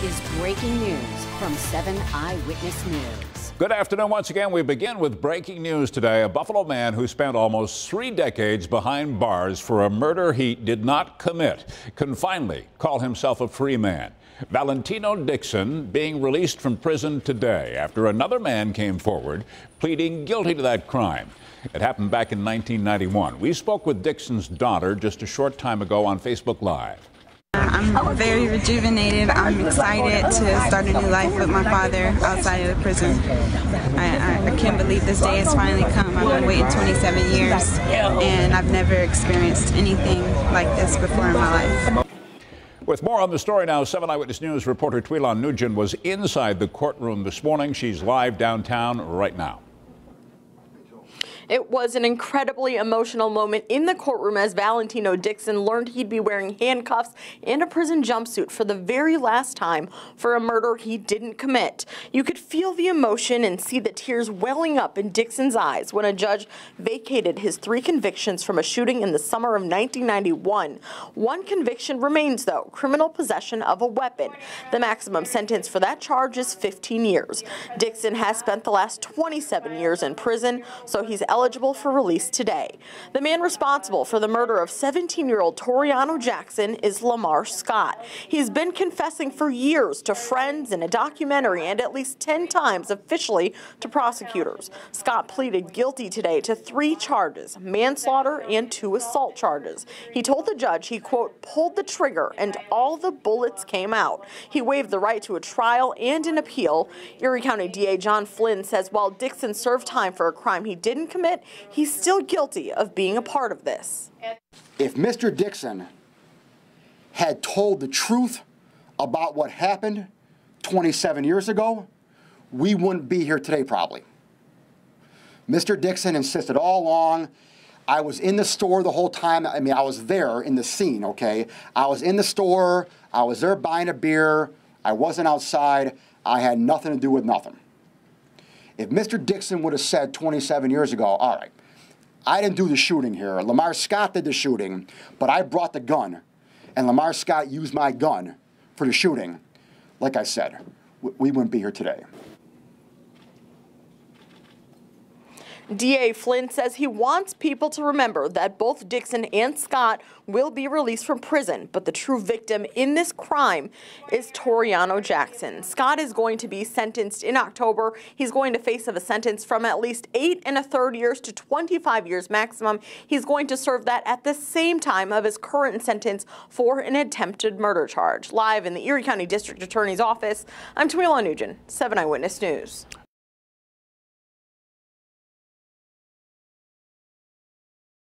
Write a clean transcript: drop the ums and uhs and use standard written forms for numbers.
is breaking news from 7 Eyewitness News. Good afternoon once again. We begin with breaking news today. A Buffalo man who spent almost 3 decades behind bars for a murder he did not commit can finally call himself a free man. Valentino Dixon being released from prison today after another man came forward pleading guilty to that crime. It happened back in 1991. We spoke with Dixon's daughter just a short time ago on Facebook Live. I'm very rejuvenated. I'm excited to start a new life with my father outside of the prison. I can't believe this day has finally come. I've been waiting 27 years, and I've never experienced anything like this before in my life. With more on the story now, 7 Eyewitness News reporter Tweelan Nugent was inside the courtroom this morning. She's live downtown right now. It was an incredibly emotional moment in the courtroom as Valentino Dixon learned he'd be wearing handcuffs and a prison jumpsuit for the very last time for a murder he didn't commit. You could feel the emotion and see the tears welling up in Dixon's eyes when a judge vacated his 3 convictions from a shooting in the summer of 1991. One conviction remains, though, criminal possession of a weapon. The maximum sentence for that charge is 15 years. Dixon has spent the last 27 years in prison, so he's eligible for release today. The man responsible for the murder of 17-year-old Lamarr Jackson is Lamarr Scott. He's been confessing for years to friends in a documentary and at least 10 times officially to prosecutors. Scott pleaded guilty today to 3 charges, manslaughter and 2 assault charges. He told the judge he, quote, pulled the trigger and all the bullets came out. He waived the right to a trial and an appeal. Erie County DA John Flynn says while Dixon served time for a crime he didn't commit, he's still guilty of being a part of this. If Mr. Dixon had told the truth about what happened 27 years ago, we wouldn't be here today probably. Mr. Dixon insisted all along. I was in the store the whole time. I mean, I was there in the scene, okay? I was in the store. I was there buying a beer. I wasn't outside. I had nothing to do with nothing. If Mr. Dixon would have said 27 years ago, all right, I didn't do the shooting here. Lamarr Scott did the shooting, but I brought the gun, and Lamarr Scott used my gun for the shooting, like I said, we wouldn't be here today. DA Flynn says he wants people to remember that both Dixon and Scott will be released from prison, but the true victim in this crime is Lamarr Jackson. Scott is going to be sentenced in October. He's going to face a sentence from at least 8 1/3 years to 25 years maximum. He's going to serve that at the same time of his current sentence for an attempted murder charge. Live in the Erie County District Attorney's Office, I'm Tweelan Nugent, 7 Eyewitness News.